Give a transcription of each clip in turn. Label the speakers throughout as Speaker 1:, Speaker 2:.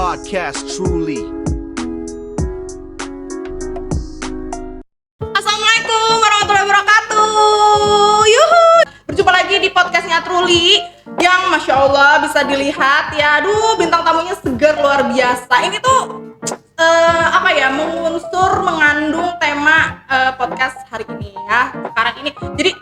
Speaker 1: podcast truly.
Speaker 2: Assalamualaikum warahmatullahi wabarakatuh. Yuhu. Berjumpa lagi di podcastnya Truly yang Masya Allah bisa dilihat ya. Aduh, bintang tamunya segar luar biasa. Ini tuh mengandung tema podcast hari ini ya. Sekarang ini. Jadi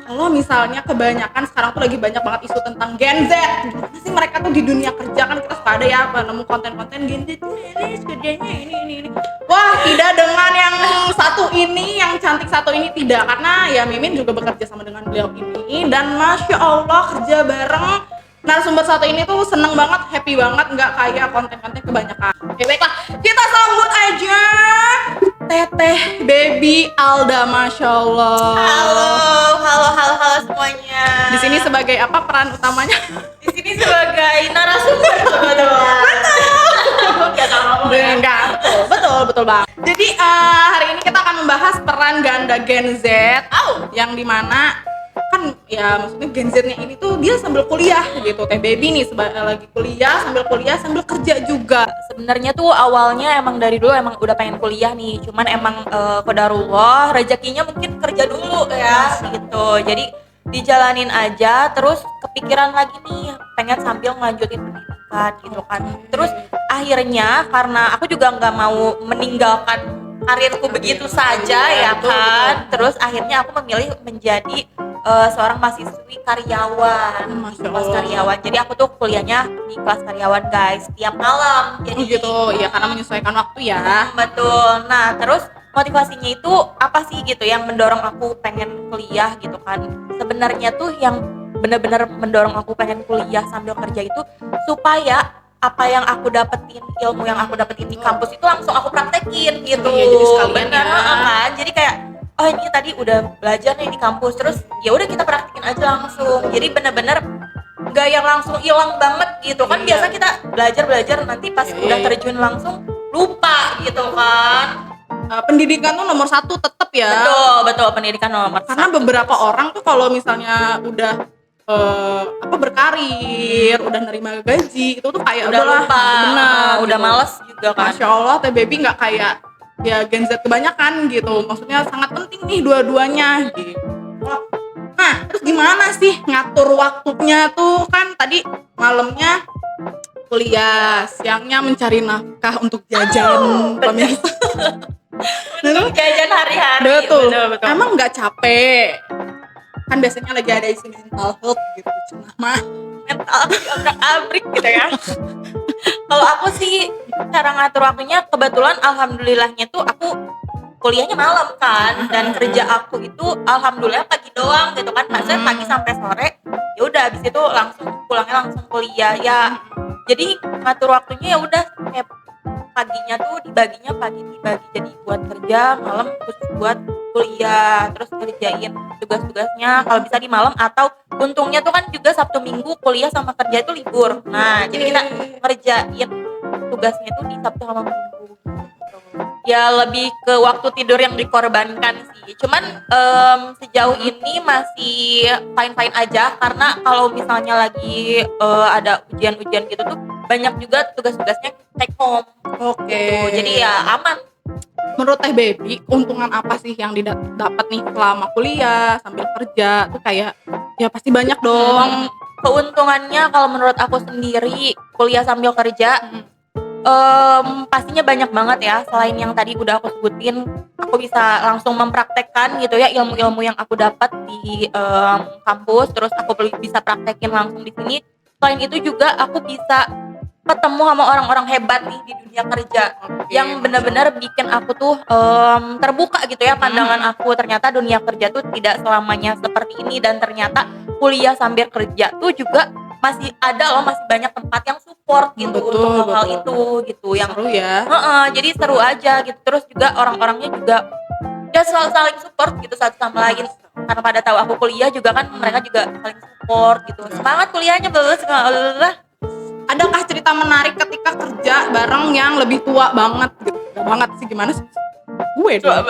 Speaker 2: kalau misalnya kebanyakan sekarang tuh lagi banyak banget isu tentang Gen Z. Gimana sih mereka tuh di dunia kerja, kan kita suka ada ya nemu konten-konten Gen Z ini kerjanya ini. Wah, tidak dengan yang satu ini, yang cantik satu ini tidak, karena ya Mimin juga bekerja sama dengan beliau ini dan Masya Allah kerja bareng narasumber satu ini tuh seneng banget, happy banget, nggak kayak konten-konten kebanyakan. Oke, baiklah, kita sambut aja Teteh Baby Alda, Masya Allah.
Speaker 3: Halo semuanya.
Speaker 2: Di sini sebagai apa peran utamanya?
Speaker 3: Di sini sebagai narasumber
Speaker 2: Betul bang. Jadi hari ini kita akan membahas peran ganda Gen Z, yang dimana kan ya maksudnya Gen Z-nya ini tuh dia sambil kuliah gitu. Teh Baby nih lagi kuliah sambil kerja juga.
Speaker 3: Sebenarnya tuh awalnya emang dari dulu emang udah pengen kuliah nih, cuman emang qadarullah rezekinya mungkin kerja dulu ya gitu. Jadi dijalanin aja, terus kepikiran lagi nih pengen sambil ngelanjutin pendidikan gitu kan. Terus akhirnya karena aku juga nggak mau meninggalkan karirku begitu saja ya kan. Terus akhirnya aku memilih menjadi seorang mahasiswi karyawan, kelas karyawan. Jadi aku tuh kuliahnya di kelas karyawan guys, tiap malam. Jadi
Speaker 2: gitu ya, karena menyesuaikan waktu ya.
Speaker 3: Betul. Nah terus motivasinya itu apa sih gitu yang mendorong aku pengen kuliah gitu kan. Sebenarnya tuh yang benar-benar mendorong aku pengen kuliah sambil kerja itu supaya apa yang aku dapetin, ilmu yang aku dapetin di kampus itu langsung aku praktekin gitu.
Speaker 2: Iya, jadi sekalian
Speaker 3: bener
Speaker 2: ya.
Speaker 3: kan. Jadi kayak oh ini tadi udah belajar nih di kampus, terus ya udah kita praktekin aja langsung. Jadi bener-bener nggak yang langsung hilang banget gitu kan. Biasa kita belajar nanti pas udah terjun langsung lupa gitu kan.
Speaker 2: Pendidikan tuh nomor satu tetap ya.
Speaker 3: Betul pendidikan nomor
Speaker 2: karena
Speaker 3: satu.
Speaker 2: beberapa orang tuh kalau misalnya udah berkarir, udah nerima gaji, itu tuh kayak
Speaker 3: udah lupa, udah
Speaker 2: gitu.
Speaker 3: males juga kan.
Speaker 2: Masya Allah, Teh Baby nggak kayak ya Gen Z kebanyakan gitu. Maksudnya sangat penting nih dua-duanya gitu. Nah, terus gimana sih ngatur waktunya tuh? Kan tadi malamnya kuliah, siangnya mencari nafkah untuk jajan, pemirsa.
Speaker 3: Untuk jajan hari-hari.
Speaker 2: Betul.
Speaker 3: Emang
Speaker 2: nggak capek? Kan biasanya lagi ada isu mental health gitu, cenah mah
Speaker 3: mental abrik gitu ya. Kalau aku sih cara ngatur waktunya kebetulan alhamdulillahnya tuh aku kuliahnya malam kan, dan kerja aku itu alhamdulillah pagi doang gitu kan. Maksudnya pagi sampai sore. Ya udah habis itu langsung pulangnya langsung kuliah ya. Jadi ngatur waktunya ya udah kayak paginya tuh dibaginya pagi dibagi jadi buat kerja, malam terus buat kuliah, terus ngerjain tugas-tugasnya kalau bisa di malam, atau untungnya tuh kan juga Sabtu Minggu kuliah sama kerja itu libur. Nah, jadi kita ngerjain tugasnya tuh di Sabtu sama Minggu gitu. Ya lebih ke waktu tidur yang dikorbankan sih. Cuman sejauh ini masih fine-fine aja, karena kalau misalnya lagi ada ujian-ujian gitu tuh banyak juga tugas-tugasnya take home.
Speaker 2: Oke.
Speaker 3: Gitu. Jadi ya aman.
Speaker 2: Menurut Teh Baby, keuntungan apa sih yang didapat nih selama kuliah sambil kerja tuh kayak ya pasti banyak dong.
Speaker 3: Keuntungannya kalau menurut aku sendiri kuliah sambil kerja pastinya banyak banget ya. Selain yang tadi udah aku sebutin, aku bisa langsung mempraktekkan gitu ya ilmu-ilmu yang aku dapat di kampus, terus aku bisa praktekin langsung di sini. Selain itu juga aku bisa ketemu sama orang-orang hebat nih di dunia kerja, yang benar-benar bikin aku tuh terbuka gitu ya pandangan aku. Ternyata dunia kerja tuh tidak selamanya seperti ini, dan ternyata kuliah sambil kerja tuh juga masih ada loh, masih banyak tempat yang support gitu untuk hal itu gitu. Yang
Speaker 2: seru ya.
Speaker 3: Jadi seru aja gitu. Terus juga orang-orangnya juga ya saling support gitu satu sama lain, karena pada tahu aku kuliah juga kan, mereka juga saling support gitu. Semangat kuliahnya lah.
Speaker 2: Adakah cerita menarik ketika kerja bareng yang lebih tua banget gitu? Gak banget sih, gimana sih? Gue dong.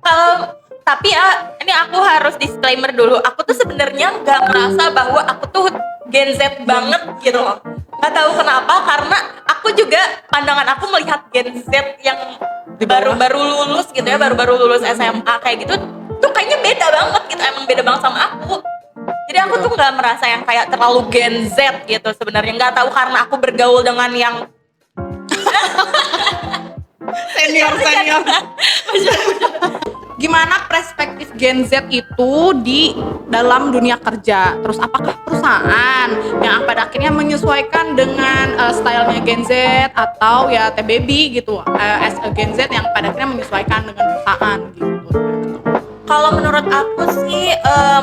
Speaker 3: Kalau tapi ya ini aku harus disclaimer dulu. Aku tuh sebenarnya nggak merasa bahwa aku tuh Gen Z banget gitu loh. Nggak tahu kenapa, karena aku juga pandangan aku melihat Gen Z yang
Speaker 2: Di bawah.
Speaker 3: baru-baru lulus gitu ya, baru-baru lulus SMA kayak gitu tuh kayaknya beda banget gitu, emang beda banget sama aku. Jadi aku tuh nggak merasa yang kayak terlalu Gen Z gitu sebenarnya, nggak tahu karena aku bergaul dengan yang
Speaker 2: Senior. Gimana perspektif Gen Z itu di dalam dunia kerja? Terus apakah perusahaan yang pada akhirnya menyesuaikan dengan stylenya Gen Z, atau ya TBB gitu, as a Gen Z yang pada akhirnya menyesuaikan dengan perusahaan gitu?
Speaker 3: Kalau menurut aku sih,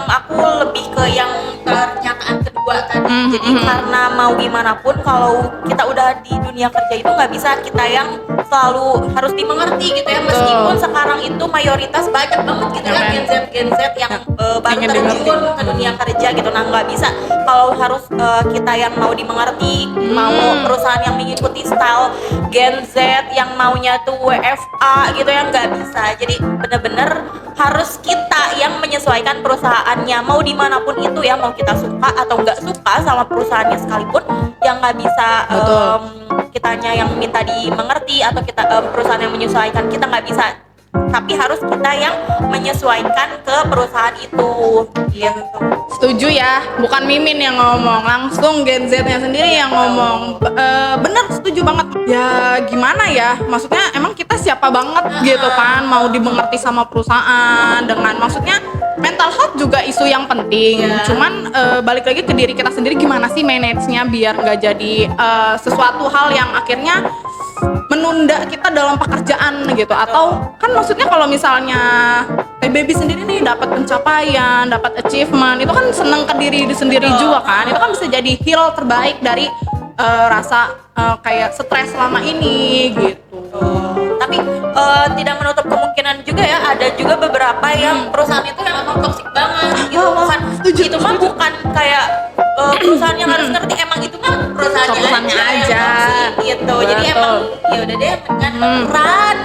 Speaker 3: aku lebih ke yang pernyataan kedua tadi. Jadi karena mau gimana pun, kalau kita udah di dunia kerja itu nggak bisa kita yang selalu harus dimengerti gitu ya. Meskipun sekarang itu mayoritas banyak banget gitu ya Gen Z yang baru
Speaker 2: ingin
Speaker 3: terjun ke dunia kerja gitu. Nah nggak bisa kalau harus kita yang mau dimengerti, mau perusahaan yang mengikuti style Gen Z yang maunya tuh WFA gitu ya, nggak bisa. Jadi bener-bener harus kita yang menyesuaikan perusahaannya, mau dimanapun itu ya, mau kita suka atau nggak suka sama perusahaannya sekalipun, yang nggak bisa kitanya yang minta dimengerti atau kita perusahaan yang menyesuaikan kita, nggak bisa, tapi harus kita yang menyesuaikan ke perusahaan itu gitu.
Speaker 2: Setuju ya, bukan Mimin yang ngomong, langsung Gen Z-nya sendiri yang ngomong. Bener, setuju banget. Ya gimana ya, maksudnya emang kita siapa banget gitu kan, mau dimengerti sama perusahaan dengan, maksudnya mental health juga isu yang penting. Cuman balik lagi ke diri kita sendiri, gimana sih manage-nya biar nggak jadi sesuatu hal yang akhirnya menunda kita dalam pekerjaan gitu. Atau kan maksudnya kalau misalnya TBB sendiri nih dapat pencapaian, dapat achievement, itu kan seneng ke diri sendiri juga kan. Itu kan bisa jadi heal terbaik dari rasa kayak stres selama ini gitu.
Speaker 3: Tapi tidak menutup kemungkinan juga ya, ada juga beberapa yang perusahaan itu yang emang toksik banget gitu. Bukan itu mah bukan kayak perusahaan yang harus ngerti, emang itu mah perusahaannya aja yang toksik gitu. Jadi emang ya udah deh, dengan run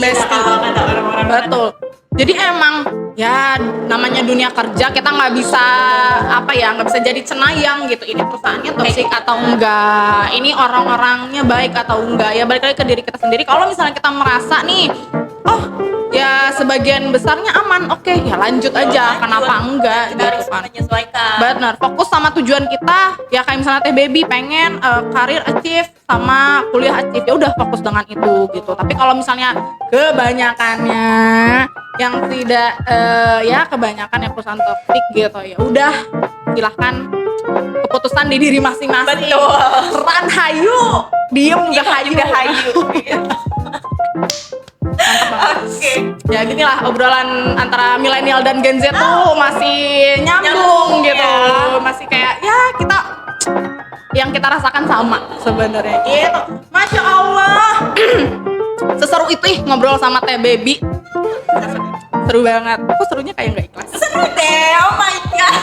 Speaker 3: bestie kalau kata orang-orang.
Speaker 2: Betul. Jadi emang ya namanya dunia kerja, kita nggak bisa nggak bisa jadi cenayang gitu. Ini perusahaannya toksik atau enggak, ini orang-orangnya baik atau enggak. Ya balik lagi ke diri kita sendiri. Kalau misalnya kita merasa nih, oh ya sebagian besarnya aman, oke ya lanjut aja. Kenapa enggak
Speaker 3: Kita harus
Speaker 2: gitu kan.
Speaker 3: menyesuaikan.
Speaker 2: Benar, fokus sama tujuan kita. Ya kayak misalnya TBB pengen karir achieve sama kuliah achieve, ya udah fokus dengan itu gitu. Tapi kalau misalnya kebanyakannya yang tidak kebanyakan yang perusahaan toksik gitu, ya udah silahkan, keputusan di diri masing-masing.
Speaker 3: Betul.
Speaker 2: Run hayu, diem gak hayu.
Speaker 3: Oke.
Speaker 2: Ya ginilah obrolan antara milenial dan Gen Z tuh masih nyambung gitu
Speaker 3: ya.
Speaker 2: Masih kayak ya kita yang kita rasakan sama sebenarnya gitu. Masya Allah. Seseru itu ngobrol sama Teh Baby. Seru banget. Kok serunya kayak nggak ikhlas?
Speaker 3: Seru deh, oh my god.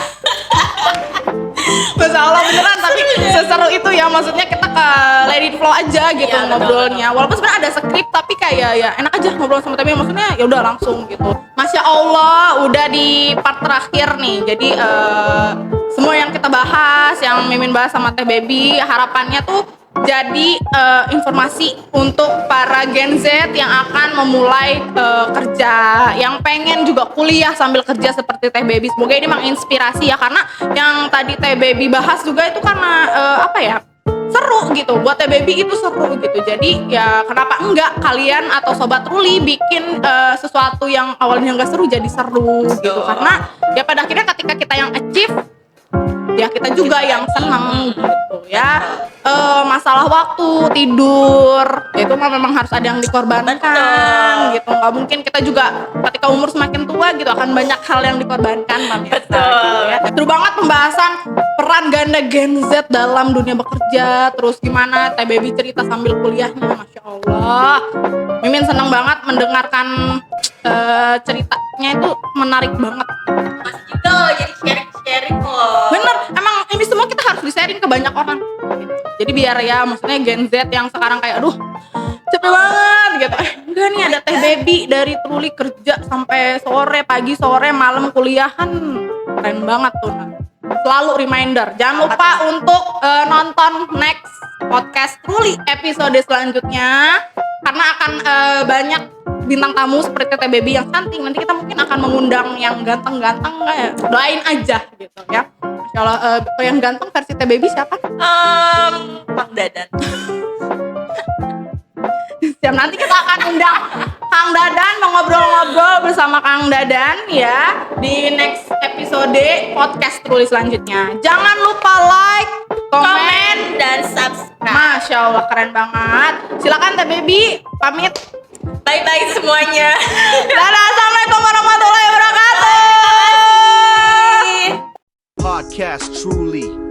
Speaker 2: Masya Allah beneran, tapi seseru itu ya, maksudnya kita ke let it flow aja gitu
Speaker 3: Iya,
Speaker 2: ngobrolnya.
Speaker 3: betul.
Speaker 2: Walaupun sebenarnya ada skrip, tapi kayak ya enak aja ngobrol sama Teh Baby, maksudnya ya udah langsung gitu. Masya Allah, udah di part terakhir nih. Jadi semua yang kita bahas, yang Mimin bahas sama Teh Baby, harapannya tuh jadi informasi untuk para Gen Z yang akan memulai kerja, yang pengen juga kuliah sambil kerja seperti Teh Baby. Semoga ini menginspirasi ya, karena yang tadi Teh Baby bahas juga itu karena seru gitu. Buat Teh Baby itu seru gitu. Jadi ya kenapa enggak kalian atau Sobat Ruli bikin sesuatu yang awalnya nggak seru jadi seru gitu. Karena ya pada akhirnya ketika kita yang achieve, ya kita juga yang senang gitu ya. Masalah waktu tidur itu mah memang harus ada yang dikorbankan.
Speaker 3: Betul.
Speaker 2: Gitu. Nggak mungkin kita juga ketika umur semakin tua gitu akan banyak hal yang dikorbankan, pemirsa.
Speaker 3: Betul.
Speaker 2: Gitu ya. Seru banget pembahasan peran ganda Gen Z dalam dunia bekerja. Terus gimana Teh Baby cerita sambil kuliahnya, Masya Allah. Mimin senang banget mendengarkan ceritanya, itu menarik banget.
Speaker 3: Masih juga loh, jadi sharing loh.
Speaker 2: Bener, emang ini semua kita harus di-sharing ke banyak orang gitu. Jadi biar ya, maksudnya Gen Z yang sekarang kayak aduh capek banget gitu, enggak nih ada Teh Baby dari Truli kerja sampai sore, pagi, sore, malam kuliahan, keren banget tuh. selalu reminder, jangan lupa untuk nonton next podcast Truly episode selanjutnya karena akan banyak bintang tamu seperti Teh Baby yang cantik. Nanti kita mungkin akan mengundang yang ganteng-ganteng, doain aja gitu ya. Masya Allah, yang ganteng versi Teh Baby siapa?
Speaker 3: Mang Dadan.
Speaker 2: Siap, nanti kita akan undang Kang Dadan, mau ngobrol-ngobrol bersama Kang Dadan ya di next episode podcast Truly selanjutnya. Jangan lupa like, komen,
Speaker 3: Dan subscribe.
Speaker 2: Masya Allah keren banget. Silakan Teh Baby pamit.
Speaker 3: Bye-bye semuanya.
Speaker 2: Dadah, assalamualaikum warahmatullahi wabarakatuh.
Speaker 3: Terima kasih.
Speaker 1: Podcast Truly.